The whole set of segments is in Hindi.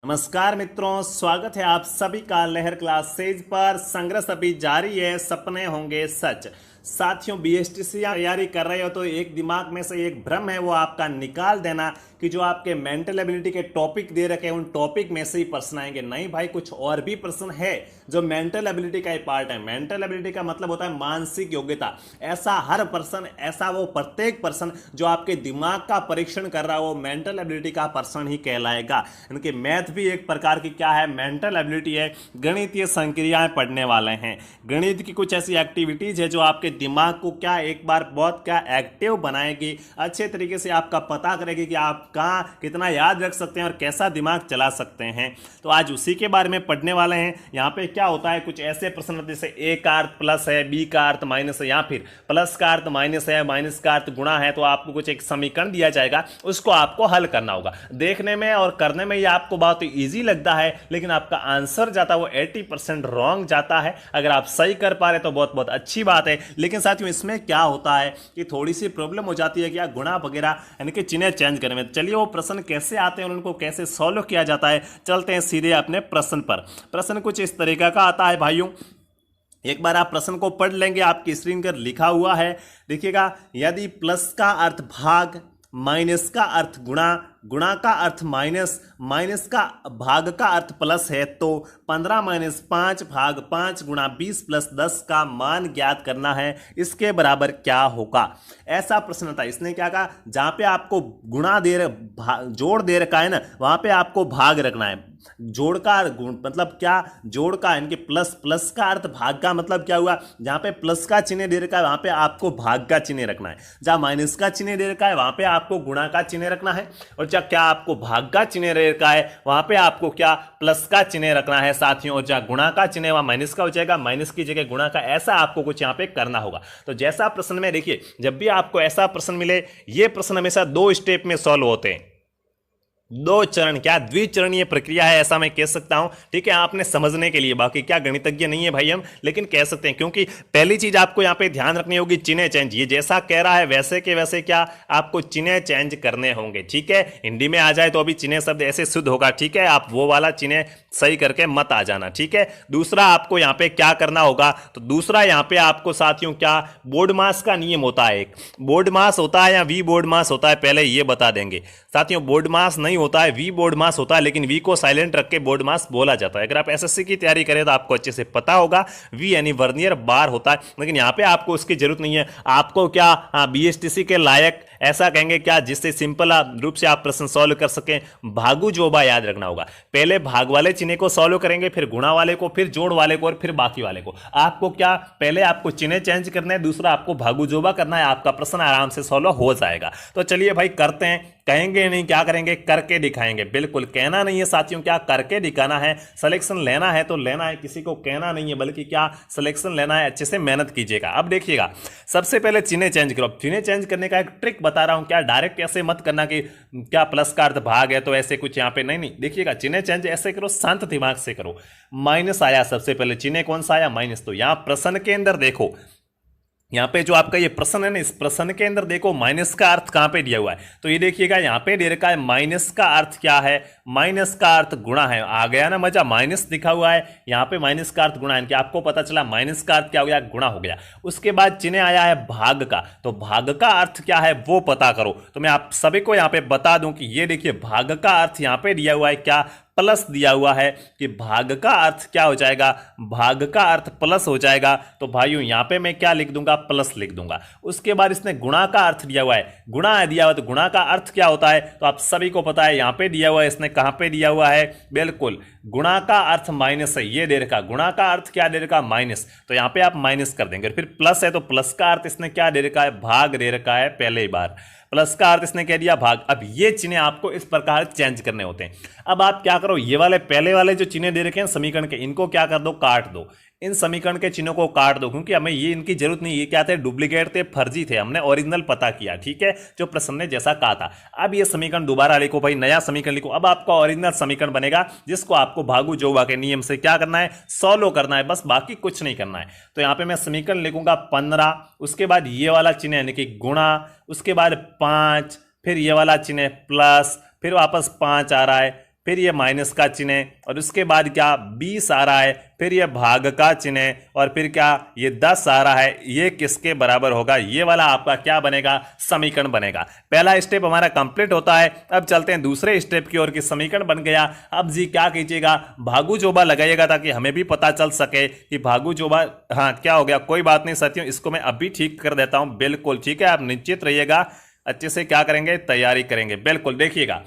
नमस्कार मित्रों, स्वागत है आप सभी का लहर क्लासेज पर। संघर्ष अभी जारी है, सपने होंगे सच। साथियों, बीएसटीसी तैयारी कर रहे हो तो एक दिमाग में से एक भ्रम है वो आपका निकाल देना कि जो आपके मेंटल एबिलिटी के टॉपिक दे रखे हैं उन टॉपिक में से ही प्रश्न आएंगे। नहीं भाई, कुछ और भी प्रश्न है जो मेंटल एबिलिटी का ही पार्ट है। मेंटल एबिलिटी का मतलब होता है मानसिक योग्यता। ऐसा हर पर्सन, ऐसा वो प्रत्येक पर्सन जो आपके दिमाग का परीक्षण कर रहा है वो मेंटल एबिलिटी का पर्सन ही कहलाएगा। इनके मैथ भी एक प्रकार की क्या है, मेंटल एबिलिटी है। गणितीय संक्रियाएं पढ़ने वाले हैं। गणित की कुछ ऐसी एक्टिविटीज है जो आपके दिमाग को क्या एक बार बहुत क्या एक्टिव बनाएगी, अच्छे तरीके से आपका पता करेगी कि आप कहाँ कितना याद रख सकते हैं और कैसा दिमाग चला सकते हैं। तो आज उसी के बारे में पढ़ने वाले हैं। यहाँ पे क्या होता है, कुछ ऐसे प्रश्न जैसे ए का अर्थ प्लस है, बी का अर्थ माइनस है, या फिर प्लस का अर्थ माइनस है, माइनस का अर्थ गुणा है। तो आपको कुछ एक समीकरण दिया जाएगा, उसको आपको हल करना होगा। देखने में और करने में ये आपको बहुत ईजी लगता है, लेकिन आपका आंसर जाता है वो 80% रॉन्ग जाता है। अगर आप सही कर पा रहे तो बहुत बहुत अच्छी बात है। लेकिन साथियों, इसमें क्या होता है कि थोड़ी सी प्रॉब्लम हो जाती है कि गुणा वगैरह यानी कि चिन्ह चेंज करने में। चलिए, वो प्रश्न कैसे आते हैं और उनको कैसे सॉल्व किया जाता है, चलते हैं सीधे अपने प्रश्न पर। प्रश्न कुछ इस तरीके का आता है भाइयों। एक बार आप प्रश्न को पढ़ लेंगे, आपकी स्क्रीन पर लिखा हुआ है, देखिएगा। यदि प्लस का अर्थ भाग, माइनस का अर्थ गुणा, गुणा का अर्थ माइनस, माइनस का भाग का अर्थ प्लस है तो 15 माइनस 5 भाग 5 गुणा 20 प्लस 10 का मान ज्ञात करना है, इसके बराबर क्या होगा। ऐसा प्रश्न था। इसने क्या कहा, जहां पे आपको गुणा जोड़ दे रखा है ना, वहां पे आपको भाग रखना है। जोड़ का मतलब क्या, जोड़ का यानी कि प्लस, प्लस का अर्थ भाग का मतलब क्या हुआ, जहां पे प्लस का चिन्ह दे रखा है वहां पे आपको भाग का चिन्ह रखना है। जहां माइनस का चिन्ह दे रखा है वहां पे आपको गुणा का चिन्ह रखना है, और जब क्या आपको भाग का चिन्ह रखा है वहां पे आपको क्या प्लस का चिन्ह रखना है साथियों। और जहां गुणा का चिन्ह वहां माइनस का हो जाएगा, माइनस की जगह गुणा का। ऐसा आपको कुछ यहां पे करना होगा। तो जैसा प्रश्न में देखिए, जब भी आपको ऐसा प्रश्न मिले, ये प्रश्न हमेशा 2 स्टेप में सॉल्व होते हैं। 2 चरण, क्या द्विचरणीय प्रक्रिया है, ऐसा मैं कह सकता हूं। ठीक है, आपने समझने के लिए, बाकी क्या गणितज्ञ नहीं है भाई हम, लेकिन कह सकते हैं। क्योंकि पहली चीज आपको यहां पे ध्यान रखनी होगी, चिन्ह चेंज। ये जैसा कह रहा है वैसे के वैसे क्या आपको चिन्ह चेंज करने होंगे। ठीक है, हिंदी में आ जाए तो अभी चिन्ह शब्द ऐसे शुद्ध होगा। ठीक है, आप वो वाला चिन्ह सही करके मत आ जाना। ठीक है, दूसरा आपको यहां पे क्या करना होगा, तो दूसरा यहां पे आपको साथियों क्या बोर्ड मास का नियम होता है। एक बोर्ड मास होता है या वी बोर्ड मास होता है, पहले ये बता देंगे साथियों। बोर्ड मास नहीं होता है, वी बोर्ड मास होता है, लेकिन वी को साइलेंट रख के बोर्ड मास बोला जाता है। अगर आप एसएससी की तैयारी करें तो आपको अच्छे से पता होगा, वी यानी वर्नियर बार होता है। लेकिन यहां पे आपको उसकी जरूरत नहीं है। आपको क्या बीएसटीसी के लायक ऐसा कहेंगे क्या, जिससे सिंपल रूप से आप प्रश्न सॉल्व कर सकें, भागु जोबा याद रखना होगा। पहले भाग वाले चिन्ह को सॉल्व करेंगे, फिर गुणा वाले को, फिर जोड़ वाले को, और फिर बाकी वाले को। आपको क्या, पहले आपको चिन्ह चेंज करना है, दूसरा आपको भागु जोबा करना है। आपका प्रश्न आराम से सॉल्व हो जाएगा। तो चलिए भाई करते हैं। कहेंगे नहीं, क्या करेंगे, करके दिखाएंगे। बिल्कुल कहना नहीं है साथियों, क्या करके दिखाना है। सिलेक्शन लेना है तो लेना है, किसी को कहना नहीं है, बल्कि क्या सिलेक्शन लेना है। अच्छे से मेहनत कीजिएगा। अब देखिएगा, सबसे पहले चिन्ह चेंज करो। चिन्ह चेंज करने का एक ट्रिक बता रहा हूं, क्या डायरेक्ट ऐसे मत करना कि क्या प्लस का अर्थ भाग है तो ऐसे कुछ यहां पे नहीं। देखिएगा, चिन्ह चेंज ऐसे करो, शांत दिमाग से करो। माइनस आया, सबसे पहले चिन्ह कौन सा आया, माइनस। तो यहां प्रश्न के अंदर देखो, यहां पे जो आपका ये प्रश्न है ना, इस प्रश्न के अंदर देखो माइनस का अर्थ कहां पे दिया हुआ है। तो ये देखिएगा, यहां पे दे रखा है माइनस का अर्थ क्या है, माइनस का अर्थ गुणा है। आ गया ना मजा, माइनस लिखा हुआ है यहां पे, माइनस का अर्थ गुणा है। कि आपको पता चला माइनस का अर्थ क्या हो गया, गुणा हो गया। उसके बाद चिन्ह आया है भाग का, तो भाग का अर्थ क्या है वो पता करो। तो मैं आप सभी को यहां पे बता दूं कि ये देखिए, भाग का अर्थ यहां पे दिया हुआ है क्या, प्लस दिया हुआ है। कि भाग का अर्थ क्या हो जाएगा, भाग का अर्थ प्लस हो जाएगा। तो भाइयों यहां पे मैं क्या लिख दूंगा, प्लस लिख दूंगा। उसके बाद इसने गुणा का अर्थ दिया हुआ है, गुणा दिया हुआ, तो गुणा का अर्थ क्या होता है, तो आप सभी को पता है। यहां पे दिया हुआ है, इसने कहां पे दिया हुआ है, बिल्कुल गुणा का अर्थ माइनस है। ये दे रखा, गुणा का अर्थ क्या दे रखा, माइनस। तो यहां पे आप माइनस कर देंगे। फिर प्लस है तो प्लस का अर्थ इसने क्या दे रखा है, भाग दे रखा है पहले ही बार। प्लस का अर्थ इसने कह दिया भाग। अब ये चिन्ह आपको इस प्रकार चेंज करने होते हैं। अब आप क्या करो, ये वाले पहले वाले जो चिन्ह दे रखे हैं समीकरण के, इनको क्या कर दो, काट दो। इन समीकरण के चिन्हों को काट दो, क्योंकि हमें ये इनकी जरूरत नहीं। ये क्या थे, डुप्लीकेट थे, फर्जी थे। हमने ओरिजिनल पता किया। ठीक है, जो प्रश्न ने जैसा कहा था। अब ये समीकरण दोबारा लिखो भाई, नया समीकरण लिखो। अब आपका ओरिजिनल समीकरण बनेगा, जिसको आपको भागु जोबा के नियम से क्या करना है, सॉल्व करना है, बस बाकी कुछ नहीं करना है। तो यहां पे मैं समीकरण लिखूंगा 15, उसके बाद ये वाला चिन्ह यानी कि गुणा, उसके बाद 5, फिर ये वाला चिन्ह प्लस, फिर वापस 5 आ रहा है, फिर ये माइनस का चिन्ह, और उसके बाद क्या 20 आ रहा है, फिर ये भाग का चिन्ह, और फिर क्या ये 10 आ रहा है। ये किसके बराबर होगा? ये वाला आपका क्या बनेगा? समीकरण बनेगा। पहला स्टेप हमारा कंप्लीट होता है। अब चलते हैं दूसरे स्टेप की ओर कि समीकरण बन गया। अब जी क्या कीजिएगा, भागू जोबा लगाइएगा ताकि हमें भी पता चल सके कि भागू जोबा, हाँ क्या हो गया, कोई बात नहीं साथियों, इसको मैं अभी ठीक कर देता हूं। बिल्कुल ठीक है, आप निश्चित रहिएगा, अच्छे से क्या करेंगे, तैयारी करेंगे। बिल्कुल देखिएगा,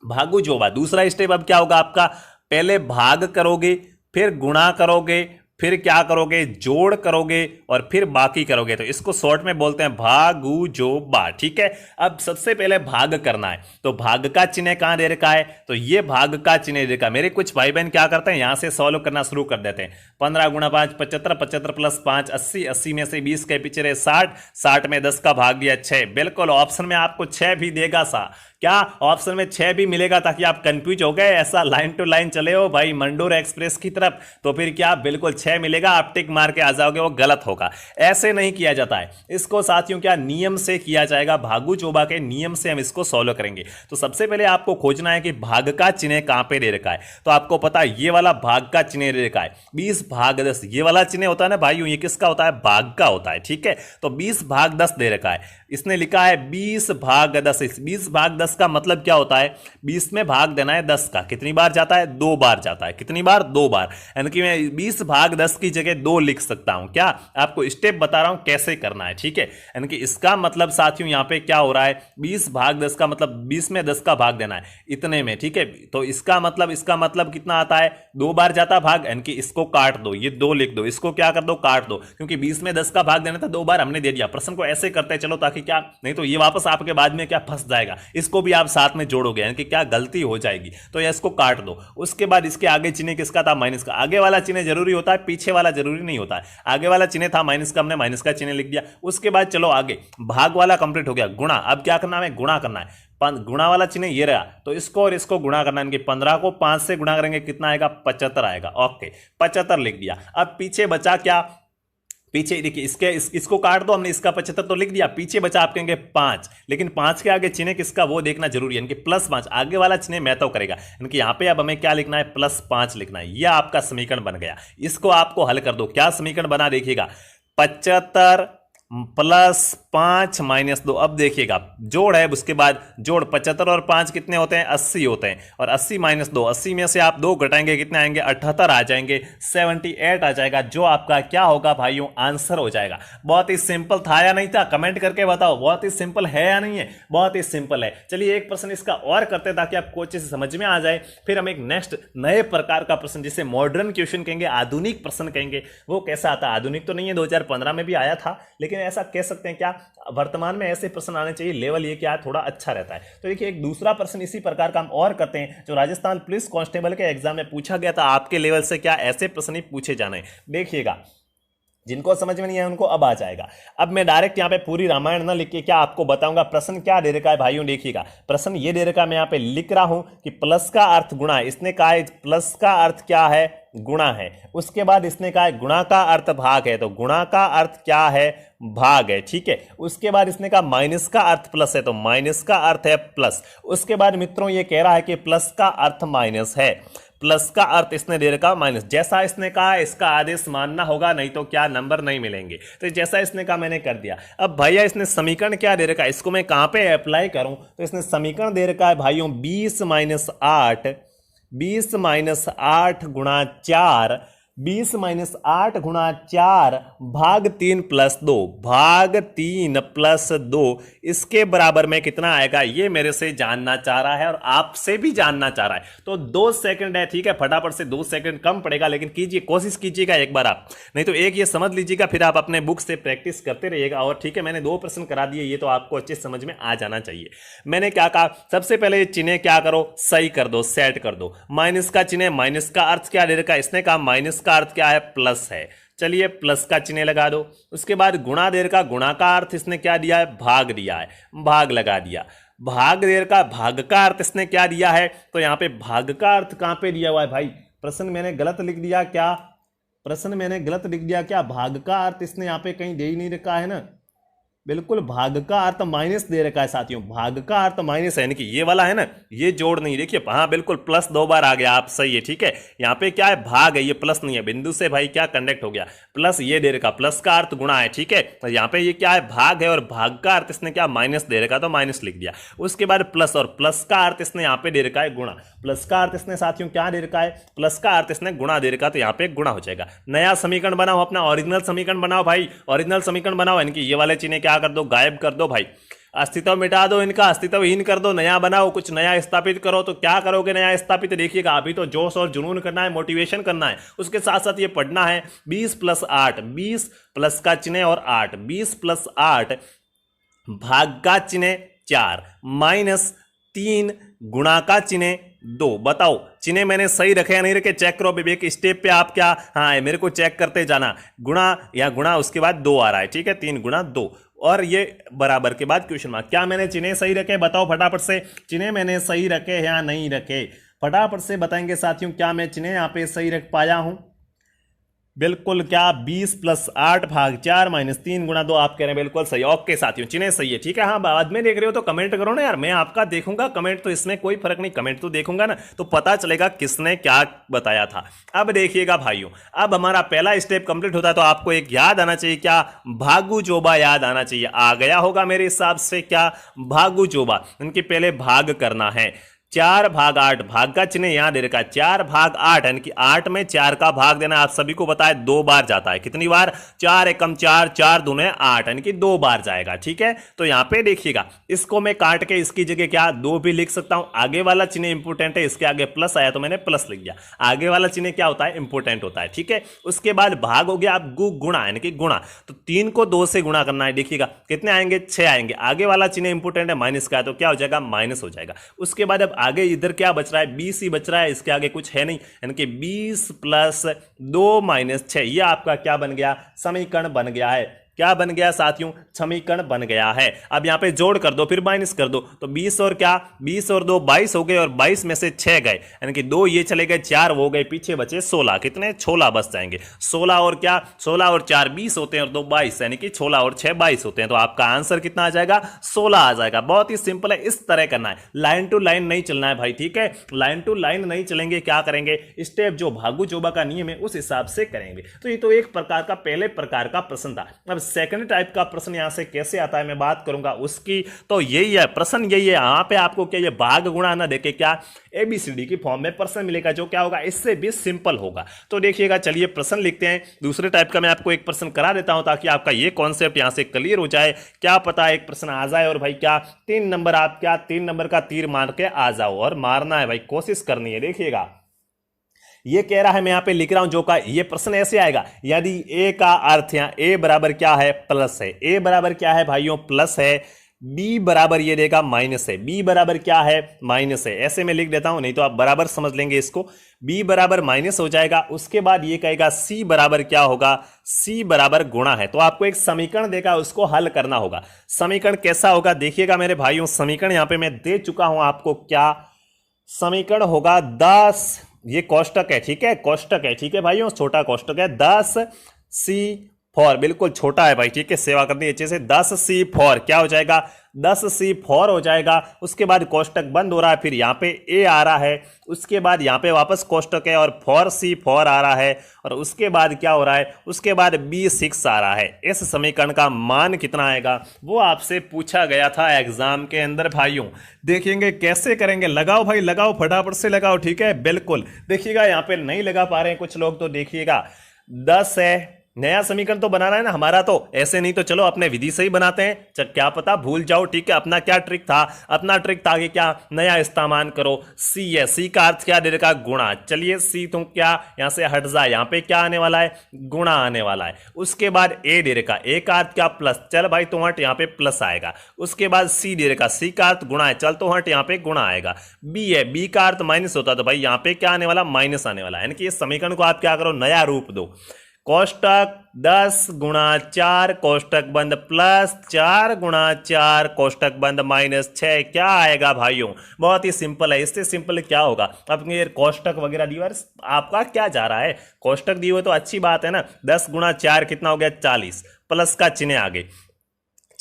भागू जोबा दूसरा स्टेप अब क्या होगा आपका, पहले भाग करोगे, फिर गुणा करोगे, फिर क्या करोगे, जोड़ करोगे, और फिर बाकी करोगे। तो इसको शॉर्ट में बोलते हैं भागू जोबा। ठीक है, अब सबसे पहले भाग करना है, तो भाग का चिन्ह कहां दे रखा है, तो ये भाग का चिन्ह दे रखा है। मेरे कुछ भाई बहन क्या करते हैं, यहां से सॉल्व करना शुरू कर देते हैं। 15 गुणा 5 75, 75 प्लस 5 80, 80 में से 20 के पीछे रहे 60, 60 में 10 का भाग दिया 6। बिल्कुल ऑप्शन में आपको 6 भी देगा सा, क्या ऑप्शन में 6 भी मिलेगा, ताकि आप कंफ्यूज हो गए, ऐसा लाइन टू लाइन चले हो भाई मंडोर एक्सप्रेस की तरफ, तो फिर क्या बिल्कुल 6 मिलेगा, आप टिक मार के आ जाओगे, वो गलत होगा। ऐसे नहीं किया जाता है इसको साथियों, क्या नियम से किया जाएगा, भागू चोबा के नियम से हम इसको सॉल्व करेंगे। तो सबसे पहले आपको खोजना है कि भाग का चिन्ह कहां पे दे रखा है। तो आपको पता है ये वाला भाग का चिन्ह दे रखा है, 20 भाग 10, ये वाला चिन्ह होता है ना भाई, ये किसका होता है, भाग का होता है। ठीक है, तो 20 भाग 10 दे रखा है, इसने लिखा है 20 भाग 10। 20 भाग 10 का मतलब क्या होता है, 20 में भाग देना है 10 का, कितनी बार जाता है, 2 बार जाता है, कितनी बार, 2 बार, यानी कि मैं 20 भाग 10 की जगह 2 लिख सकता हूं। क्या आपको स्टेप बता रहा हूं कैसे करना है। ठीक है, यानी कि इसका मतलब साथियों यहां पे क्या हो रहा है, 20 भाग 10 का मतलब 20 में 10 का भाग देना है इतने में। ठीक है, तो इसका मतलब कितना आता है, 2 बार जाता भाग, यानी कि इसको काट दो, ये 2 लिख दो, इसको क्या कर दो, काट दो, क्योंकि 20 में 10 का भाग देना था, 2 बार हमने दे दिया। प्रश्न को ऐसे करते चलो ताकि क्या, नहीं तो ये वापस आपके बाद में क्या फंस जाएगा, इसको भी आप साथ में जोड़ोगे, यानी कि क्या गलती हो जाएगी, तो ये इसको काट दो। उसके बाद इसके आगे चिन्ह किसका था, माइनस का। आगे वाला चिन्ह जरूरी होता है, पीछे वाला जरूरी नहीं होता है। आगे वाला चिन्ह था माइनस का, हमने माइनस का चिन्ह लिख दिया। उसके बाद चलो आगे, भाग वाला कंप्लीट हो गया, गुणा, अब क्या करना है, गुणा करना है। गुणा वाला चिन्ह ये रहा, तो इसको और इसको गुणा करना है, 15 को 5 से गुणा करेंगे कितना आएगा, 75 आएगा। ओके, 75 लिख दिया। अब पीछे बचा क्या, पीछे देखिए इसको काट दो, हमने इसका 75 तो लिख दिया, पीछे बचा आप कहेंगे 5, लेकिन 5 के आगे चिन्ह किसका वो देखना जरूरी है, यानी कि +5 आगे वाला चिन्ह मैं तो करेगा, यानी कि यहां पे अब हमें क्या लिखना है, +5 लिखना है। यह आपका समीकरण बन गया। इसको आपको हल कर दो, क्या समीकरण बना देखिएगा, 75 + 5 - 2। अब देखिएगा जोड़ है, उसके बाद जोड़ 75 और 5 कितने होते हैं, 80 होते हैं, और 80 - 2, 80 में से आप 2 घटाएंगे कितने आएंगे, 78 आ जाएंगे, 78 आ जाएगा, जो आपका क्या होगा भाइयों, आंसर हो जाएगा। बहुत ही सिंपल था या नहीं था, कमेंट करके बताओ, बहुत ही सिंपल है या नहीं है, बहुत ही सिंपल है। चलिए एक प्रश्न इसका और करते हैं ताकि आपको अच्छे से समझ में आ जाए, फिर हम एक नेक्स्ट नए प्रकार का प्रश्न, जिसे मॉडर्न क्वेश्चन कहेंगे, आधुनिक प्रश्न कहेंगे, वो कैसा आता है, आधुनिक तो नहीं है, 2015 में भी आया था, लेकिन ऐसा कह सकते हैं क्या, वर्तमान में ऐसे प्रश्न आने चाहिए, लेवल ये क्या थोड़ा अच्छा रहता है। तो देखिए एक दूसरा प्रश्न इसी प्रकार का हम और करते हैं, जो राजस्थान पुलिस कांस्टेबल के एग्जाम में पूछा गया था, आपके लेवल से क्या ऐसे प्रश्न ही पूछे जाने। देखिएगा जिनको समझ में नहीं है उनको अब आ जाएगा। अब मैं डायरेक्ट यहाँ पे पूरी रामायण ना लिख के क्या आपको बताऊंगा, प्रश्न क्या दे रखा है भाइयों, देखिएगा प्रश्न ये दे रखा है, मैं यहाँ पे लिख रहा हूं कि प्लस का अर्थ गुणा है, इसने कहा है प्लस का अर्थ क्या है, गुणा है। उसके बाद इसने कहा है गुणा का अर्थ भाग है, तो गुणा का अर्थ क्या है, भाग है। ठीक है, उसके बाद इसने कहा माइनस का अर्थ प्लस है, तो माइनस का अर्थ है प्लस। उसके बाद मित्रों ये कह रहा है कि प्लस का अर्थ माइनस है, प्लस का अर्थ इसने दे रखा माइनस। जैसा इसने कहा इसका आदेश मानना होगा, नहीं तो क्या नंबर नहीं मिलेंगे। तो जैसा इसने कहा मैंने कर दिया। अब भैया इसने समीकरण क्या दे रखा है, इसको मैं कहां पे अप्लाई करूं, तो इसने समीकरण दे रखा है भाइयों 20 - 8 गुणा 4, 20 - 8 गुणा 4 भाग 3 + 2, भाग 3 + 2, इसके बराबर में कितना आएगा, ये मेरे से जानना चाह रहा है और आपसे भी जानना चाह रहा है। तो 2 सेकंड है, ठीक है, फटाफट से 2 सेकंड कम पड़ेगा, लेकिन कीजिए, कोशिश कीजिएगा एक बार आप, नहीं तो एक ये समझ लीजिएगा, फिर आप अपने बुक से प्रैक्टिस करते रहिएगा। और ठीक है, मैंने 2 प्रश्न करा दिए, ये तो आपको अच्छे समझ में आ जाना चाहिए। मैंने क्या कहा, सबसे पहले ये चिन्ह क्या करो, सही कर दो, सेट कर दो। माइनस का चिन्ह, माइनस का अर्थ क्या दे रखा, इसने कहा माइनस का अर्थ क्या है, प्लस है, चलिए प्लस का चिन्ह लगा दो। उसके बाद गुणा देर का, गुणा का अर्थ इसने क्या दिया है, भाग दिया है, भाग लगा दिया। भाग देर का, भाग का अर्थ इसने क्या दिया है, तो यहां पे भाग का अर्थ कहां पे दिया हुआ है भाई, प्रश्न मैंने गलत लिख दिया क्या, प्रश्न मैंने गलत लिख दिया क्या, भाग का अर्थ इसने यहां पे कहीं दे ही नहीं रखा है ना, बिल्कुल, भाग का अर्थ माइनस दे रखा है साथियों, भाग का अर्थ माइनस है, यानी कि ये वाला है ना, ये जोड़ नहीं, देखिए हाँ बिल्कुल प्लस 2 बार आ गया, आप सही है, ठीक है। यहाँ पे क्या है, भाग है, ये प्लस नहीं है, बिंदु से भाई क्या कनेक्ट हो गया, प्लस ये दे रखा, प्लस का अर्थ गुणा है, ठीक है। तो यहाँ पे ये क्या है, भाग है, और भाग का अर्थ इसने क्या माइनस दे रखा, तो माइनस लिख दिया। उसके बाद प्लस, और प्लस का अर्थ इसने यहाँ पे दे रखा है गुणा, प्लस का अर्थ इसने साथियों क्या दे रखा है, प्लस का अर्थ इसने गुणा दे रखा, तो यहाँ पे गुणा हो जाएगा। नया समीकरण बनाओ, अपना ओरिजिनल समीकरण बनाओ भाई, ओरिजिनल समीकरण बनाओ, यानी कि ये वाले चिन्ह क्या कर दो, गायब कर दो भाई, अस्तित्व मिटा दो, इनका अस्तित्वहीन कर दो, नया बनाओ, कुछ नया स्थापित करो। तो क्या करोगे नया स्थापित, देखिएगा अभी तो जोश और जुनून करना है, मोटिवेशन करना है, उसके साथ साथ ये पढ़ना है 20 + 8, 20 प्लस का चिन्ह और 8, 20 + 8 भाग का चिन्ह 4 माइनस 3 गुणा का चिन्ह 2। बताओ चिन्ह मैंने सही रखे या नहीं रखे, चेक करो विवेक, स्टेप पे आप क्या, हाँ मेरे को चेक करते जाना, गुणा या गुणा, उसके बाद 2 आ रहा है, ठीक है, 3 × 2, और ये बराबर के बाद क्वेश्चन मार्क। क्या मैंने चिन्ह सही रखे, बताओ फटाफट से, चिन्ह मैंने सही रखे या नहीं रखे, फटाफट से बताएंगे साथियों, क्या मैं चिन्ह यहाँ पे सही रख पाया हूं। बिल्कुल, क्या 20 + 8 भाग 4 माइनस 3 × 2, आप कह रहे हैं बिल्कुल सही, ओके साथियों, चिन्ह सही है, ठीक है। हाँ बाद में देख रहे हो तो कमेंट करो ना यार, मैं आपका देखूंगा कमेंट, तो इसमें कोई फर्क नहीं, कमेंट तो देखूंगा ना, तो पता चलेगा किसने क्या बताया था। अब देखिएगा भाइयों, अब हमारा पहला स्टेप कंप्लीट होता है, तो आपको एक याद आना चाहिए, क्या, भागु जोबा याद आना चाहिए, आ गया होगा मेरे हिसाब से, क्या, भागु जोबा, इनके पहले भाग करना है। 4 भाग 8, भाग का चिन्ह यहां दे रखा है, 4 भाग 8, यानी कि 8 में 4 का भाग देना, आप सभी को बताया 2 बार जाता है, कितनी बार, 4 एकम 4, 4 दूने 8, यानी कि 2 बार जाएगा, ठीक है। तो यहां पे देखिएगा, इसको मैं काट के इसकी जगह क्या 2 भी लिख सकता हूं, आगे वाला चिन्ह इंपोर्टेंट है, इसके आगे प्लस आया तो मैंने प्लस लिख दिया, आगे वाला चिन्ह क्या होता है, इंपोर्टेंट होता है, ठीक है। उसके बाद भाग हो गया, अब गुणा, यानी कि गुणा, तो 3 को 2 से गुणा करना है, देखिएगा कितने आएंगे, 6 आएंगे, आगे वाला चिन्ह इंपोर्टेंट है, माइनस का है, तो क्या हो जाएगा, माइनस हो जाएगा। उसके बाद अब आगे इधर क्या बच रहा है, 20 ही बच रहा है, इसके आगे कुछ है नहीं, यानी कि 20 + 2 - 6, ये आपका क्या बन गया, समीकरण बन गया है, क्या बन गया साथियों, समीकरण बन गया है। अब यहां पे जोड़ कर दो, फिर माइनस कर दो, तो 20 और क्या, 20 और 2 22 हो गए, और 22 में से 6 गए, यानी कि 2 ये चले गए, 4 वो गए, पीछे बचे 16, कितने, 16 बच जाएंगे, 16 और क्या, 16 और 4 20 होते हैं, और 2 22, यानी कि 16 और 6 22 होते हैं, तो आपका आंसर कितना आ जाएगा, 16 आ जाएगा। बहुत ही सिंपल है, इस तरह करना है, लाइन टू लाइन नहीं चलना है भाई, ठीक है, लाइन टू लाइन नहीं चलेंगे, क्या करेंगे, स्टेप जो भागु जोबा का नियम है उस हिसाब से करेंगे। तो ये तो एक प्रकार का, पहले प्रकार का प्रश्न था। अब सेकंड टाइप का प्रश्न यहां से कैसे आता है मैं बात करूंगा उसकी, तो यही है प्रश्न, यही है, यहां पे आपको क्या, ये भाग गुणा ना देके क्या ABCD की फॉर्म में प्रश्न मिलेगा, जो क्या होगा, इससे भी सिंपल होगा। तो देखिएगा, चलिए प्रश्न लिखते हैं। दूसरे टाइप का मैं आपको एक प्रश्न करा देता हूं, ताकि आपका ये कॉन्सेप्ट यहां से क्लियर हो जाए, क्या पता एक प्रश्न आ जाए और भाई क्या 3 नंबर, आप क्या 3 नंबर का तीर मार के आ जाओ, और मारना है भाई, कोशिश करनी है। देखिएगा ये कह रहा है, मैं यहां पे लिख रहा हूं, जो का ये प्रश्न ऐसे आएगा, यदि ए का अर्थ यहां ए बराबर क्या है, प्लस है, ए बराबर क्या है भाइयों, प्लस है, बी बराबर ये देगा माइनस है, बी बराबर क्या है, माइनस है, ऐसे मैं लिख देता हूं, नहीं तो आप बराबर समझ लेंगे इसको, बी बराबर माइनस हो जाएगा। उसके बाद ये कहेगा सी बराबर क्या होगा, सी बराबर गुणा है। तो आपको एक समीकरण देगा, उसको हल करना होगा। समीकरण कैसा होगा, देखिएगा मेरे भाइयों, समीकरण यहां पे मैं दे चुका हूं आपको, क्या समीकरण होगा 10, ये कोष्टक है, ठीक है, कोष्टक है, ठीक है भाइयों, छोटा कोष्टक है, 10C4, बिल्कुल छोटा है भाई, ठीक है, सेवा करनी अच्छे से, 10C4 क्या हो जाएगा, 10C4 हो जाएगा। उसके बाद कोष्टक बंद हो रहा है, फिर यहाँ पे ए आ रहा है, उसके बाद यहाँ पे वापस कोष्टक है, और 4C4 आ रहा है, और उसके बाद क्या हो रहा है, उसके बाद B6 आ रहा है। इस समीकरण का मान कितना आएगा, वो आपसे पूछा गया था एग्जाम के अंदर भाइयों। देखेंगे कैसे करेंगे, लगाओ भाई लगाओ, फटाफट से लगाओ, ठीक है, बिल्कुल। देखिएगा यहाँ पे नहीं लगा पा रहे हैं कुछ लोग, तो देखिएगा 10 है, नया समीकरण तो बनाना है ना हमारा, तो ऐसे नहीं तो चलो अपने विधि से ही बनाते हैं, क्या पता भूल जाओ, ठीक है। अपना क्या ट्रिक था, अपना ट्रिक था कि क्या नया इस्तेमाल करो, सी है, सी का अर्थ क्या दे रखा, गुणा, चलिए सी तुम क्या यहां से हट जाए, यहां पे क्या आने वाला है, गुणा आने वाला है। उसके बाद ए दे रखा, ए का अर्थ क्या, प्लस, चल भाई तो हट, यहाँ पे प्लस आएगा। उसके बाद सी दे रखा, सी का अर्थ गुणा है, चल तो हट, यहाँ पे गुणा आएगा। बी है, बी का अर्थ माइनस होता, तो भाई यहाँ पे क्या आने वाला, माइनस आने वाला, यानी कि इस समीकरण को आप क्या करो, नया रूप दो, कोष्टक 10 × 4 कोष्टक बंद, प्लस 4 × 4 कोष्टक बंद, माइनस 6, क्या आएगा भाइयों, बहुत ही सिंपल है। इससे सिंपल क्या होगा, अब ये कोष्टक वगैरह दिए, आपका क्या जा रहा है, कोष्टक दिए हुए तो अच्छी बात है ना, 10 × 4 कितना हो गया, 40, प्लस का चिन्ह आगे,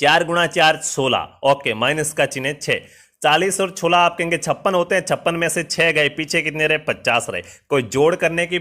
4 × 4 16, ओके, माइनस का चिन्ह 6। 40 और 16 आप कहेंगे 56 होते हैं, 56 में से 6 गए, पीछे कितने रहे, 50 रहे। कोई जोड़ करने की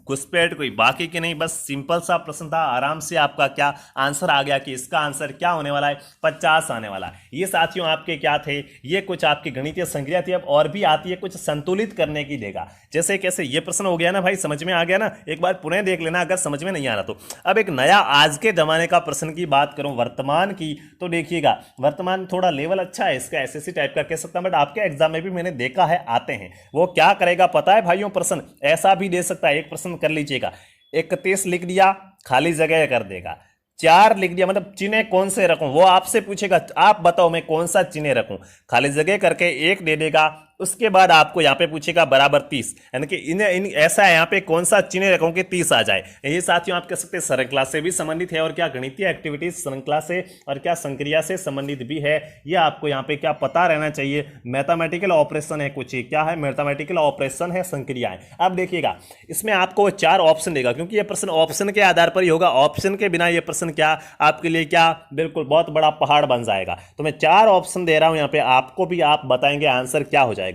घुसपैठ, कोई बाकी की नहीं, बस सिंपल सा प्रश्न था, आराम से आपका क्या आंसर आ गया कि इसका आंसर क्या होने वाला है, 50 आने वाला है। ये साथियों आपके क्या थे, ये कुछ आपकी गणितीय संक्रिया थी। अब और भी आती है कुछ संतुलित करने की देगा, जैसे कैसे ये प्रश्न हो गया ना भाई, समझ में आ गया ना, एक बार पुनः देख लेना अगर समझ में नहीं आ रहा तो। अब एक नया आज के जमाने का प्रश्न की बात करूं, वर्तमान की, तो देखिएगा वर्तमान थोड़ा लेवल अच्छा है इसका, एसएससी टाइप का कह सकता हूं, बट आपके एग्जाम में भी मैंने देखा है आते हैं। वो क्या करेगा पता है भाइयों, प्रश्न ऐसा भी दे सकता है, एक प्रश्न कर लीजिएगा, 31 लिख दिया, खाली जगह कर देगा, 4 लिख दिया, मतलब चिन्ह कौन से रखूं, वो आपसे पूछेगा, आप बताओ मैं कौन सा चिन्ह रखूं, खाली जगह करके 1 दे देगा। उसके बाद आपको यहां पे पूछेगा बराबर 30, यानी कि इन ऐसा है यहां पे कौन सा चिन्ह रखूं कि 30 आ जाए। ये साथियों आप कह सकते हैं श्रृंखला से भी संबंधित है, और क्या गणितीय एक्टिविटीज श्रृंखला से और क्या संक्रिया से संबंधित भी है, ये आपको यहां पे क्या पता रहना चाहिए। मैथमेटिकल ऑपरेशन है कुछ, क्या है, मैथमेटिकल ऑपरेशन है, संक्रियाएं। अब देखिएगा इसमें आपको 4 ऑप्शन देगा, क्योंकि ये प्रश्न ऑप्शन के आधार पर ही होगा, ऑप्शन के बिना ये प्रश्न क्या आपके लिए क्या बिल्कुल बहुत बड़ा पहाड़ बन जाएगा। तो मैं 4 ऑप्शन दे रहा हूं यहां पे आपको, भी आप बताएंगे आंसर क्या हो जाएगा।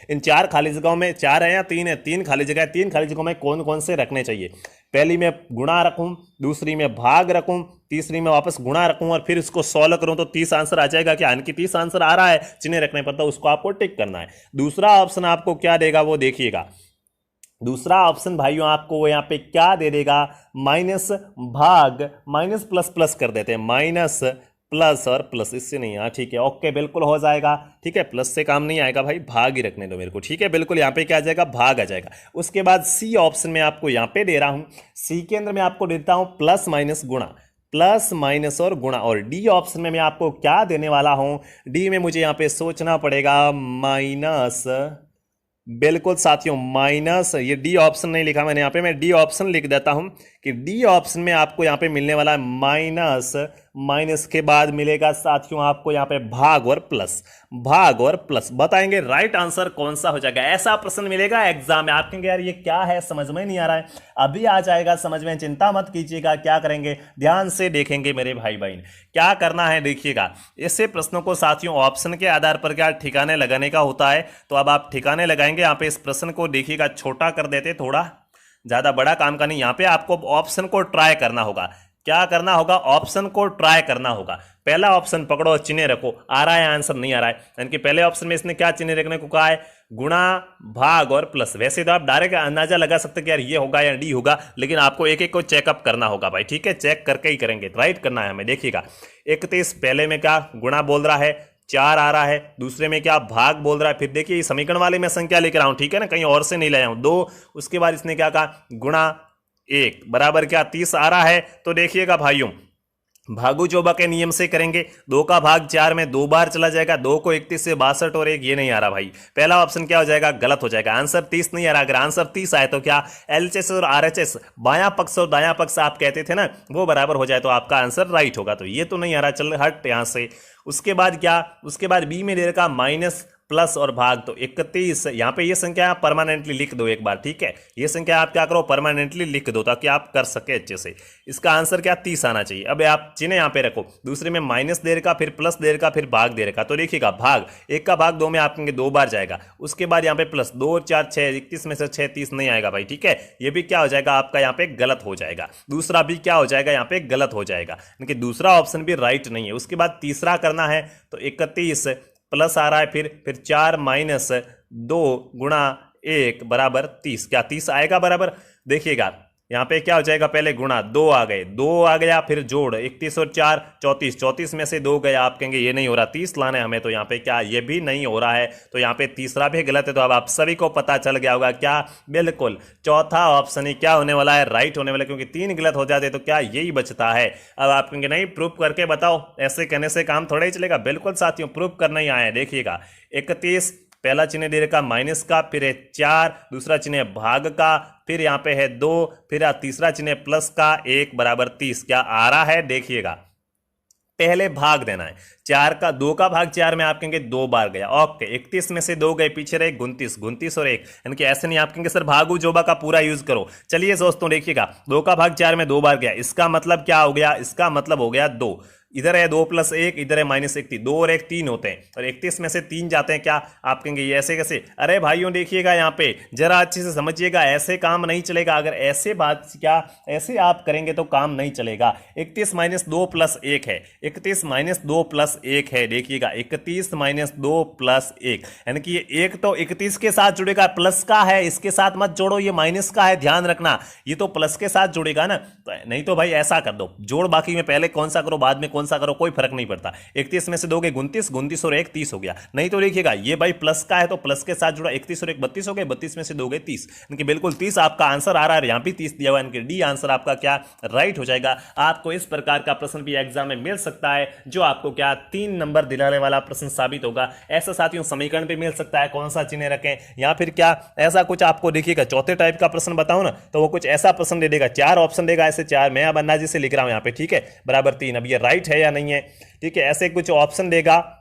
इन 4 खाली जगहों में 4 है या 3 है, 3 खाली जगह, 3 खाली जगहों में कौन कौन से रखने चाहिए। पहली में गुणा रखूं, दूसरी में भाग रखूं, तीसरी में वापस गुणा रखूं, और फिर इसको सॉल्व करूं तो 30 आंसर आ जाएगा। क्या यानी कि 30 आंसर आ रहा है चिन्ह रखने पर, तो उसको आपको टिक करना है। दूसरा ऑप्शन आपको क्या देगा वो देखिएगा, दूसरा ऑप्शन भाइयों आपको यहाँ पे क्या दे देगा, माइनस भाग, माइनस प्लस प्लस कर देते हैं, माइनस प्लस और प्लस, इससे नहीं, हाँ ठीक है, ओके बिल्कुल हो जाएगा। ठीक है, प्लस से काम नहीं आएगा भाई, भाग ही रखने दो मेरे को। ठीक है, बिल्कुल यहाँ पे क्या आ जाएगा, भाग आ जाएगा। उसके बाद सी ऑप्शन में आपको यहाँ पे दे रहा हूँ, सी के अंदर मैं आपको देता हूँ प्लस माइनस गुणा, प्लस माइनस और गुणा। और डी ऑप्शन में मैं आपको क्या देने वाला हूँ, डी में मुझे यहाँ पे सोचना पड़ेगा, माइनस, बिल्कुल साथियों माइनस, ये डी ऑप्शन नहीं लिखा मैंने यहाँ पे, मैं डी ऑप्शन लिख देता हूं कि डी ऑप्शन में आपको यहाँ पे मिलने वाला है माइनस, माइनस के बाद मिलेगा साथियों आपको यहाँ पे भाग और प्लस, भाग और प्लस। बताएंगे राइट आंसर कौन सा हो जाएगा। ऐसा प्रश्न मिलेगा एग्जाम में, आप कहेंगे यार ये क्या है, समझ में नहीं आ रहा है, अभी आ जाएगा समझ में, चिंता मत कीजिएगा। क्या करेंगे, ध्यान से देखेंगे मेरे भाई बहन, क्या करना है देखिएगा। ऐसे प्रश्नों को साथियों ऑप्शन के आधार पर क्या ठिकाने लगाने का होता है, तो अब आप ठिकाने लगाएंगे। यहाँ पे इस प्रश्न को देखिएगा, छोटा कर देते, थोड़ा ज्यादा बड़ा काम का नहीं, यहाँ पे आपको ऑप्शन को ट्राई करना होगा। क्या करना होगा, ऑप्शन को ट्राई करना होगा। पहला ऑप्शन पकड़ो, चिन्ह रखो, आ रहा है आंसर, नहीं आ रहा है, यानी कि पहले ऑप्शन में इसने क्या चिन्ह रखने को कहा है, गुणा, भाग और प्लस। वैसे तो आप डायरेक्ट अंदाजा लगा सकते कि यार ये होगा या डी होगा, लेकिन आपको एक एक को चेकअप करना होगा भाई। ठीक है, चेक करके ही करेंगे, राइट करना है हमें। देखिएगा 31 पहले में क्या गुणा बोल रहा है, 4 आ रहा है, दूसरे में क्या भाग बोल रहा है। फिर देखिए समीकरण वाले में संख्या लेकर आऊं, ठीक है ना, कहीं और से नहीं लाया हूं, 2। उसके बाद इसने क्या कहा, गुणा 1 बराबर क्या 30 आ रहा है। तो देखिएगा भाइयों, भागु चौबा के नियम से करेंगे, 2 का भाग 4 में 2 बार चला जाएगा, 2 को 31 से 62 और 1 ये नहीं आ रहा भाई। पहला ऑप्शन क्या हो जाएगा, गलत हो जाएगा, आंसर 30 नहीं आ रहा। अगर आंसर 30 आए तो क्या एलएचएस और आरएचएस, बायां पक्ष और दायां पक्ष आप कहते थे ना, वो बराबर हो जाए तो आपका आंसर राइट होगा। तो ये तो नहीं आ रहा, चल हट यहां से। उसके बाद क्या, उसके बाद बी में दे रखा माइनस प्लस और भाग, तो 31। यहां पे ये संख्या आप परमानेंटली लिख दो एक बार, ठीक है, ये संख्या आप क्या करो परमानेंटली लिख दो ताकि आप कर सके अच्छे से। इसका आंसर क्या 30 आना चाहिए। अब आप चिन्ह यहां पे रखो, दूसरे में माइनस दे रखा, फिर प्लस दे रखा, फिर भाग दे रखा। तो देखिएगा भाग 1 का भाग 2 में आप कहेंगे 2 बार जाएगा। उसके बाद यहाँ पे प्लस 2 और 4 6, 31 में से 6 30 नहीं आएगा भाई। ठीक है, ये भी क्या हो जाएगा आपका यहाँ पे गलत हो जाएगा। दूसरा भी क्या हो जाएगा यहाँ पे गलत हो जाएगा, यानी कि दूसरा ऑप्शन भी राइट नहीं है। उसके बाद तीसरा करना है, तो 31 प्लस आ रहा है, फिर 4 माइनस 2 गुणा 1 बराबर 30। क्या 30 आएगा बराबर, देखिएगा यहाँ पे क्या हो जाएगा, पहले गुणा 2 आ गए, 2 आ गया, फिर जोड़ 31 और 4 34, 34 में से 2 गया। आप कहेंगे ये नहीं हो रहा, 30 लाना है हमें, तो यहाँ पे क्या ये भी नहीं हो रहा है, तो यहाँ पे तीसरा भी गलत है। तो अब आप सभी को पता चल गया होगा क्या, बिल्कुल चौथा ऑप्शन ही क्या होने वाला है, राइट होने वाला है, क्योंकि 3 गलत हो जाते तो क्या यही बचता है। अब आप कहेंगे नहीं प्रूफ करके बताओ, ऐसे कहने से काम थोड़ा ही चलेगा। बिल्कुल साथियों प्रूफ करना ही आया है। देखिएगा 31 पहला चिन्ह दे रखा माइनस का, फिर है 4, दूसरा चिन्ह है भाग का, फिर यहाँ पे है 2, फिर तीसरा चिन्ह प्लस का, 1 बराबर 30। क्या आ रहा है देखिएगा, पहले भाग देना है। 2 का भाग 4 में आप कहेंगे 2 बार गया, ओके। 31 में से 2 गए, पीछे रहे 29 और 1, यानी कि ऐसे नहीं आप कहेंगे सर भागु जोबा का पूरा यूज करो। चलिए दोस्तों देखिएगा 2 का भाग 4 में 2 बार गया, इसका मतलब क्या हो गया, इसका मतलब हो गया 2। इधर है 2+1, इधर है -1, 2 और 1 3 होते हैं, और 31 में से 3 जाते हैं। क्या आप कहेंगे ये ऐसे कैसे? अरे भाइयों देखिएगा यहाँ पे जरा अच्छे से समझिएगा, ऐसे काम नहीं चलेगा। अगर ऐसे बात क्या ऐसे आप करेंगे तो काम नहीं चलेगा। 31 - 2 + 1 है, 31 - 2 + 1 है। देखिएगा 31 - 2 + 1, यानी कि ये 1 तो 31 के साथ जुड़ेगा, प्लस का है, इसके साथ मत जोड़ो, ये माइनस का है, ध्यान रखना। ये तो प्लस के साथ जुड़ेगा ना, तो नहीं तो भाई ऐसा कर दो, जोड़ बाकी में पहले कौन सा करो बाद में कौन सा करो, कोई फर्क नहीं पड़ता। 31 में से दोगे 29, 29 और 1 30 हो गया। नहीं तो देखिएगा ये भाई प्लस का है तो प्लस के साथ जुड़ा, 31 और 1 32 हो गए, 32 में से दोगे 30, यानी कि बिल्कुल 30 आपका आंसर आ रहा है। यहां भी 30 दिया हुआ है, यानी कि डी आंसर आपका क्या राइट हो जाएगा। आपको इस प्रकार का प्रश्न भी एग्जाम में मिल सकता है, जो आपको क्या 3 नंबर दिलाने वाला प्रश्न साबित होगा। ऐसा साथियों समीकरण भी मिल सकता है, कौन सा चिन्ह रखें, या फिर क्या ऐसा कुछ आपको देखिएगा चौथे टाइप का प्रश्न बताऊं ना, तो वो कुछ ऐसा प्रश्न दे देगा, 4 ऑप्शन देगा, ऐसे 4 मैं अब अन्ना जी से लिख रहा हूं यहाँ पे, ठीक है, बराबर 3। अब ये राइट है या नहीं है, ठीक है, ऐसे कुछ ऑप्शन देगा,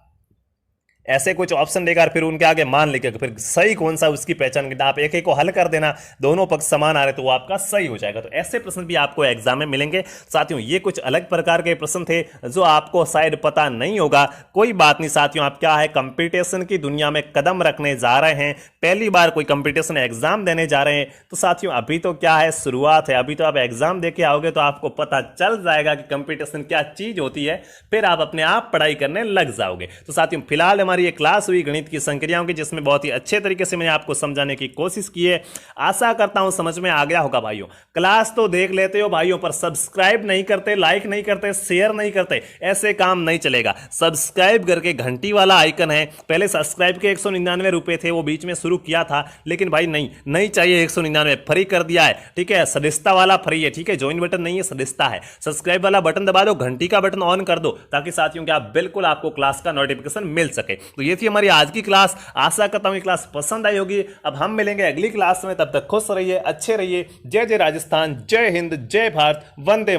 ऐसे कुछ ऑप्शन देगा, और फिर उनके आगे मान लिखेगा, फिर सही कौन सा उसकी पहचान करना। आप एक एक को हल कर देना, दोनों पक्ष समान आ रहे तो वो आपका सही हो जाएगा। तो ऐसे प्रश्न भी आपको एग्जाम में मिलेंगे साथियों। ये कुछ अलग प्रकार के प्रश्न थे जो आपको शायद पता नहीं होगा, कोई बात नहीं साथियों। आप क्या है कंपटीशन की दुनिया में कदम रखने जा रहे हैं, पहली बार कोई कंपटीशन एग्जाम देने जा रहे हैं, तो साथियों अभी तो क्या है शुरुआत है, अभी तो आप एग्जाम देके आओगे तो आपको पता चल जाएगा कि कंपटीशन क्या चीज होती है, फिर आप अपने आप पढ़ाई करने लग जाओगे। तो साथियों फिलहाल हमारी ये क्लास हुई गणित की संक्रियाओं की, जिसमें बहुत ही अच्छे तरीके से मैंने आपको समझाने की कोशिश की है। आशा करता हूं समझ में आ गया होगा भाइयों। क्लास तो देख लेते हो भाइयों, पर सब्सक्राइब नहीं करते, लाइक नहीं करते, शेयर नहीं करते, ऐसे काम नहीं चलेगा। सब्सक्राइब करके घंटी वाला आइकन है, पहले सब्सक्राइब के 199 रुपए थे, वो बीच में शुरू किया था, लेकिन भाई नहीं चाहिए 199, फ्री कर दिया है, ठीक है, सदस्यता वाला फ्री है, ठीक है, ज्वाइन बटन नहीं है, सदस्यता है। सब्सक्राइब वाला बटन दबा दो, घंटी का बटन ऑन कर दो, ताकि साथियों क्या बिल्कुल आपको क्लास का नोटिफिकेशन मिल सके। तो ये थी हमारी आज की क्लास, आशा करता हूं ये क्लास पसंद आई होगी। अब हम मिलेंगे अगली क्लास में, तब तक खुश रहिए, अच्छे रहिए। जय जय राजस्थान, जय हिंद, जय भारत, वंदे मातरम।